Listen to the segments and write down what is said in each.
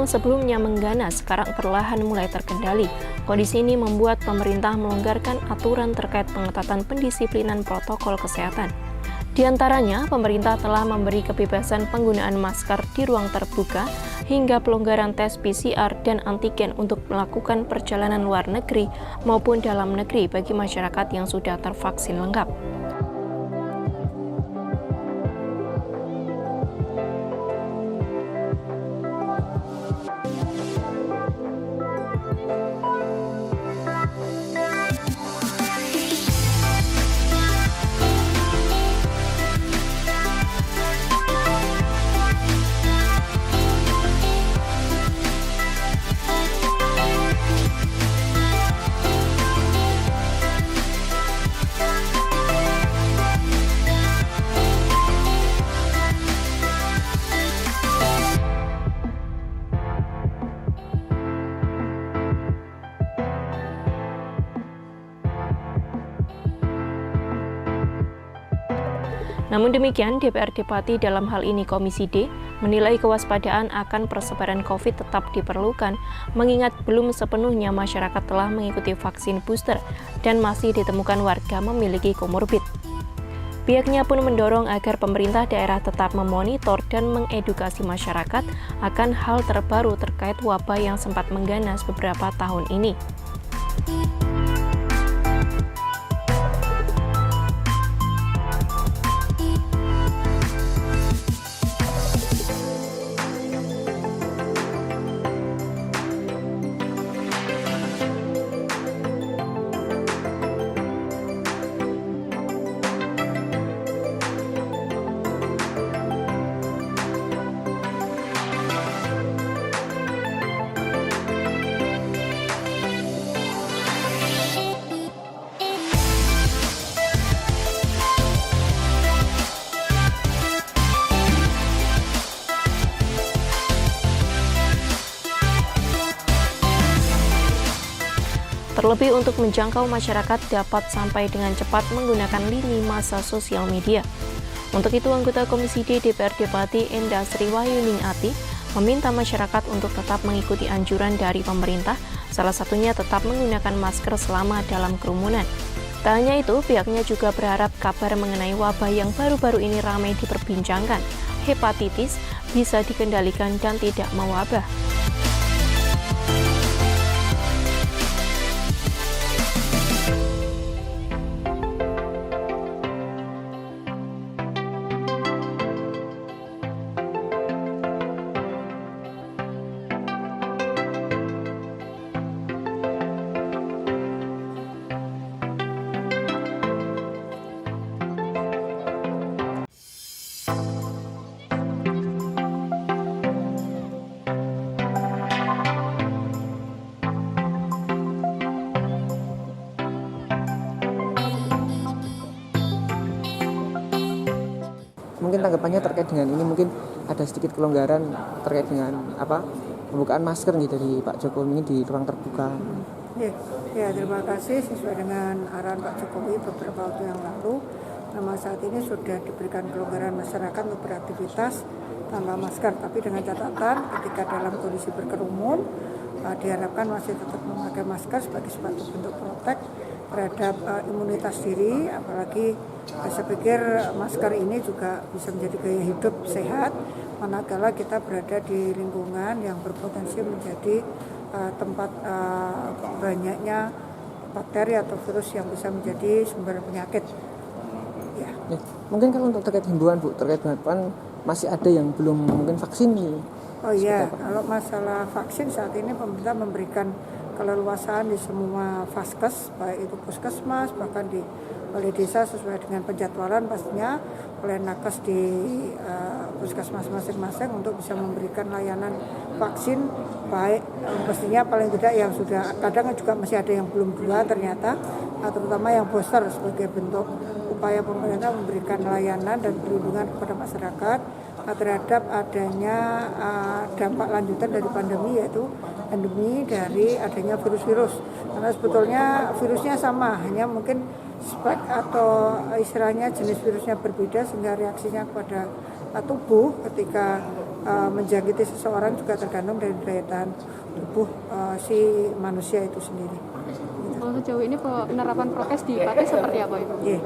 yang sebelumnya mengganas sekarang perlahan mulai terkendali. Kondisi ini membuat pemerintah melonggarkan aturan terkait pengetatan pendisiplinan protokol kesehatan. Di antaranya, pemerintah telah memberi kebebasan penggunaan masker di ruang terbuka hingga pelonggaran tes PCR dan antigen untuk melakukan perjalanan luar negeri maupun dalam negeri bagi masyarakat yang sudah tervaksin lengkap. Namun demikian, DPRD Pati dalam hal ini Komisi D menilai kewaspadaan akan persebaran COVID tetap diperlukan, mengingat belum sepenuhnya masyarakat telah mengikuti vaksin booster dan masih ditemukan warga memiliki komorbid. Pihaknya pun mendorong agar pemerintah daerah tetap memonitor dan mengedukasi masyarakat akan hal terbaru terkait wabah yang sempat mengganas beberapa tahun ini. Terlebih untuk menjangkau masyarakat dapat sampai dengan cepat menggunakan lini masa sosial media. Untuk itu, anggota Komisi D DPRD Pati Endah Sriwayuningsi meminta masyarakat untuk tetap mengikuti anjuran dari pemerintah, salah satunya tetap menggunakan masker selama dalam kerumunan. Tak hanya itu, pihaknya juga berharap kabar mengenai wabah yang baru-baru ini ramai diperbincangkan, hepatitis, bisa dikendalikan dan tidak mewabah. Mungkin tanggapannya terkait dengan ini, mungkin ada sedikit kelonggaran terkait dengan pembukaan masker nih dari Pak Jokowi ini di ruang terbuka. Ya, terima kasih. Sesuai dengan arahan Pak Jokowi beberapa waktu yang lalu, memang saat ini sudah diberikan kelonggaran masyarakat untuk beraktivitas tanpa masker, tapi dengan catatan ketika dalam kondisi berkerumun diharapkan masih tetap memakai masker sebagai suatu bentuk protek terhadap imunitas diri, apalagi saya pikir masker ini juga bisa menjadi gaya hidup sehat manakala kita berada di lingkungan yang berpotensi menjadi tempat banyaknya bakteri atau virus yang bisa menjadi sumber penyakit. Ya. Mungkin kalau untuk terkait himbauan Bu, terkait dengan masih ada yang belum mungkin vaksin nih. Oh iya, kalau masalah vaksin saat ini pemerintah memberikan keleluasaan di semua vaskes, baik itu puskesmas, bahkan di balai desa sesuai dengan penjadwalan pastinya oleh nakes di puskesmas masing-masing untuk bisa memberikan layanan vaksin, baik pastinya paling tidak yang sudah, kadang juga masih ada yang belum 2 ternyata, terutama yang booster sebagai bentuk upaya pemerintah memberikan layanan dan perlindungan kepada masyarakat terhadap adanya dampak lanjutan dari pandemi, yaitu endemi dari adanya virus-virus. Karena sebetulnya virusnya sama, hanya mungkin spek atau istilahnya jenis virusnya berbeda sehingga reaksinya kepada tubuh ketika menjangkiti seseorang juga tergantung dari daya tahan tubuh si manusia itu sendiri. Kalau sejauh ini penerapan prokes di Pati seperti apa Ibu? Yeah.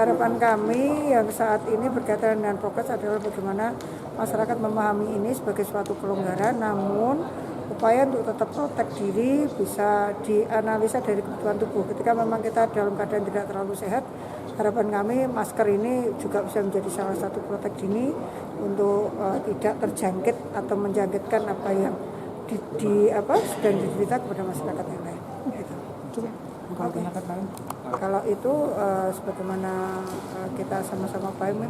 Harapan kami yang saat ini berkaitan dengan prokes adalah bagaimana masyarakat memahami ini sebagai suatu kelonggaran, namun upaya untuk tetap protek diri bisa dianalisa dari kebutuhan tubuh. Ketika memang kita dalam keadaan tidak terlalu sehat, harapan kami masker ini juga bisa menjadi salah satu protek dini untuk tidak terjangkit atau menjangkitkan apa yang sedang diderita kepada masyarakat yang lain. Okay. Kalau itu sebagaimana kita sama-sama pahami,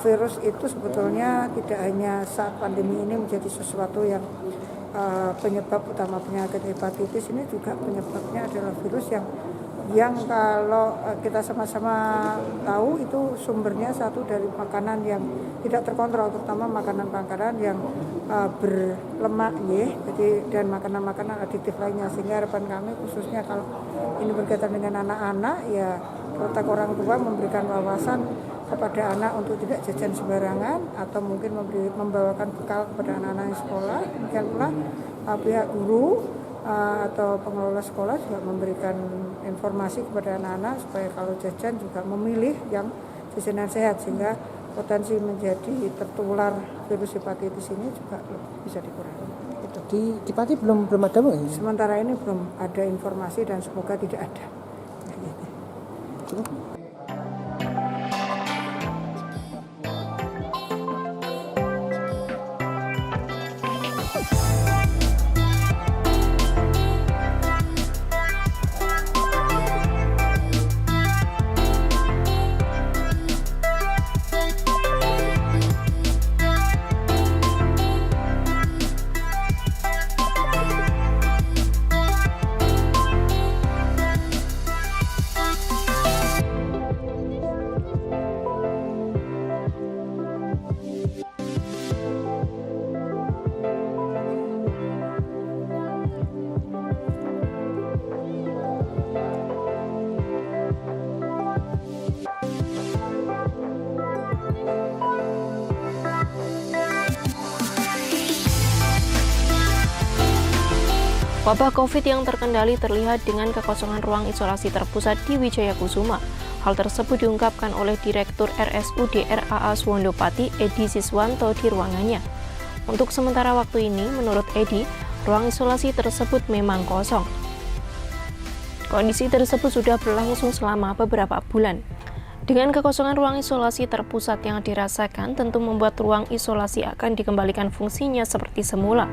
virus itu sebetulnya tidak hanya saat pandemi ini menjadi sesuatu yang penyebab utama penyakit hepatitis, ini juga penyebabnya adalah virus yang kalau kita sama-sama tahu itu sumbernya satu dari makanan yang tidak terkontrol, terutama makanan-makanan yang berlemak dan makanan-makanan aditif lainnya, sehingga harapan kami khususnya kalau ini berkaitan dengan anak-anak, ya protek orang tua memberikan wawasan kepada anak untuk tidak jajan sembarangan atau mungkin membawakan bekal kepada anak-anak sekolah. Demikian pula pihak guru atau pengelola sekolah juga memberikan informasi kepada anak-anak supaya kalau jajan juga memilih yang jajanan sehat, sehingga potensi menjadi tertular virus hepatitis ini juga bisa dikurangi. Di Pati belum ada Bu? Sementara ini belum ada informasi dan semoga tidak ada. Wabah COVID yang terkendali terlihat dengan kekosongan ruang isolasi terpusat di Wijaya Kusuma. Hal tersebut diungkapkan oleh Direktur RSUD RAA Suwondo Pati, Edi Siswanto di ruangannya. Untuk sementara waktu ini, menurut Edi, ruang isolasi tersebut memang kosong. Kondisi tersebut sudah berlangsung selama beberapa bulan. Dengan kekosongan ruang isolasi terpusat yang dirasakan, tentu membuat ruang isolasi akan dikembalikan fungsinya seperti semula.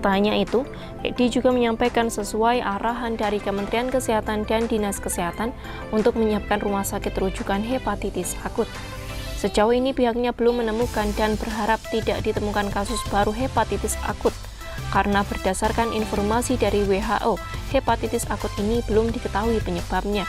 Tak hanya itu, Edi juga menyampaikan sesuai arahan dari Kementerian Kesehatan dan Dinas Kesehatan untuk menyiapkan rumah sakit rujukan hepatitis akut. Sejauh ini pihaknya belum menemukan dan berharap tidak ditemukan kasus baru hepatitis akut, karena berdasarkan informasi dari WHO, hepatitis akut ini belum diketahui penyebabnya.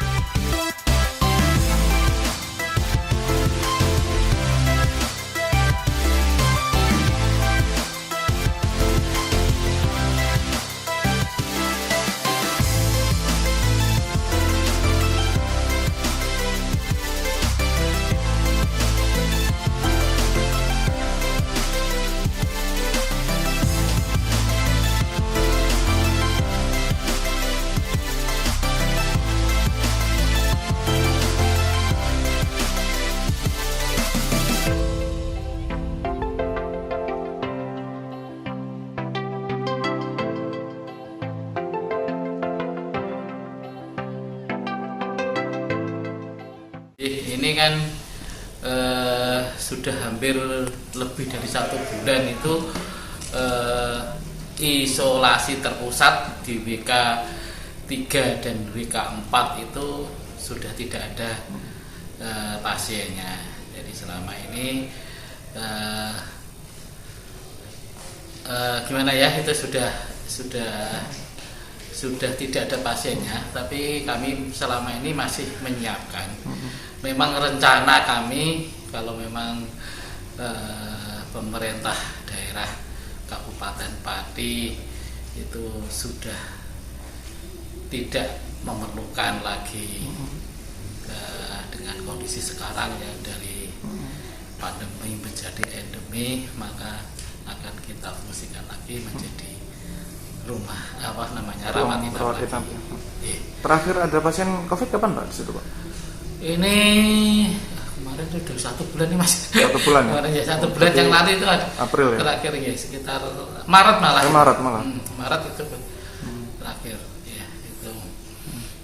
Ini kan sudah hampir lebih dari 1 bulan itu isolasi terpusat di WK 3 dan WK 4 itu sudah tidak ada pasiennya. Jadi selama ini gimana ya, itu sudah tidak ada pasiennya, tapi kami selama ini masih menyiapkan. Memang rencana kami kalau memang pemerintah daerah Kabupaten Pati itu sudah tidak memerlukan lagi dengan kondisi sekarang ya, dari pandemi menjadi endemi, maka akan kita fungsikan lagi menjadi rawat inap. Terakhir ada pasien COVID kapan Pak di situ Pak? Ini kemarin itu udah 1 bulan nih Mas. 1 bulan ya? Kemarin ya 1 bulan, yang lalu itu ada April ya? terakhir ya sekitar Maret malah. Maret itu terakhir ya itu.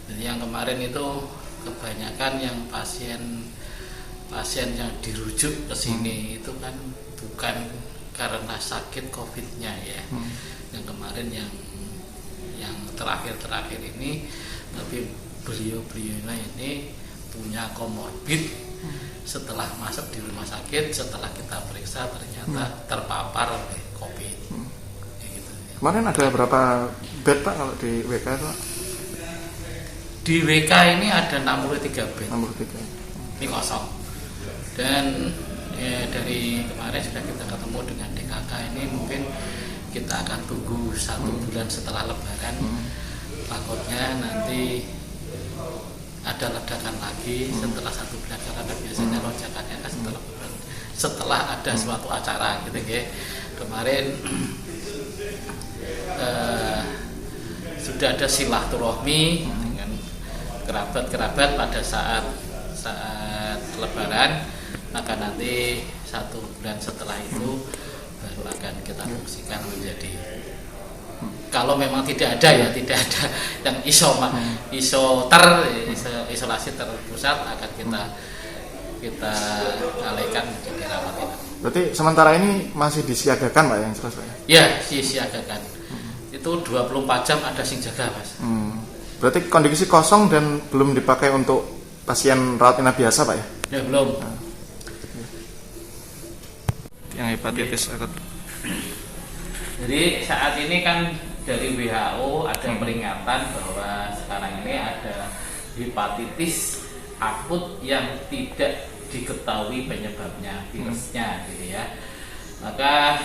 Jadi yang kemarin itu kebanyakan yang pasien yang dirujuk ke sini itu kan bukan karena sakit COVID-nya ya. Yang kemarin yang terakhir ini, tapi beliau ini punya komorbid. Setelah masuk di rumah sakit, setelah kita periksa ternyata terpapar oleh COVID. Gitu, ya. Kemarin ada berapa bed Pak kalau di WK itu? Di WK ini ada 63 bed. 63. Ini kosong. Dan dari kemarin sudah kita ketemu dengan DKK ini, mungkin kita akan tunggu 1 bulan setelah Lebaran. Takutnya nanti ada ledakan lagi setelah 1 bulan, karena biasanya lonjakannya kan setelah ada suatu acara gitu ya. Kemarin sudah ada silaturahmi dengan kerabat-kerabat pada saat Lebaran, maka nanti 1 bulan setelah itu baru akan kita fungsikan menjadi, kalau memang tidak ada yang isolasi terpusat, akan kita alihkan menjadi rawat inap. Berarti sementara ini masih disiagakan Pak yang jelas Pak ya? Ya, disiagakan. Itu 24 jam ada sing jaga Mas. Berarti kondisi kosong dan belum dipakai untuk pasien rawat inap biasa Pak ya? Ya belum. Yang hepatitis akut. Jadi saat ini kan dari WHO ada peringatan bahwa sekarang ini ada hepatitis akut yang tidak diketahui penyebabnya, virusnya gitu ya. Maka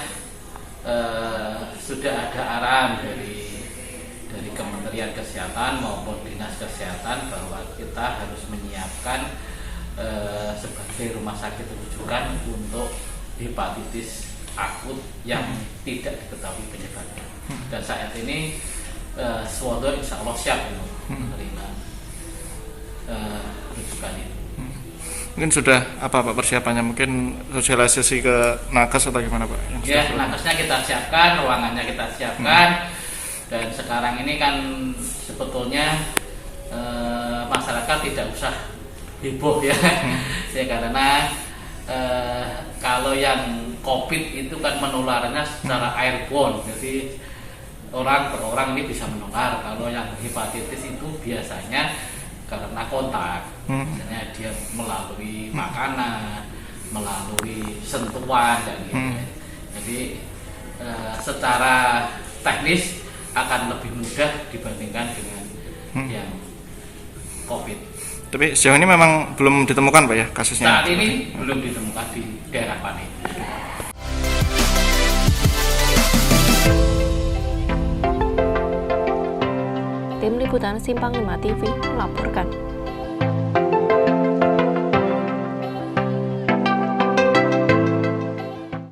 sudah ada arahan dari Kementerian Kesehatan maupun Dinas Kesehatan bahwa kita harus menyiapkan sebagai rumah sakit rujukan untuk hepatitis akut yang tidak diketahui penyebabnya. Dan saat ini Swado insya Allah siap menerima rujukan itu. Mungkin sudah apa Pak persiapannya? Mungkin sosialisasi ke nakes atau gimana Pak? Ya, nakesnya kita siapkan, ruangannya kita siapkan. Dan sekarang ini kan sebetulnya masyarakat tidak usah heboh ya. Ya karena kalau yang COVID itu kan menularnya secara airborne, jadi orang per orang ini bisa menular. Kalau yang hepatitis itu biasanya karena kontak, misalnya dia melalui makanan, melalui sentuhan dan gitu. Jadi secara teknis akan lebih mudah dibandingkan dengan yang COVID. Tapi sejauh ini memang belum ditemukan Pak ya kasusnya? Saat ini belum ditemukan di daerah Pati. Tim Liputan Simpang 5 TV melaporkan.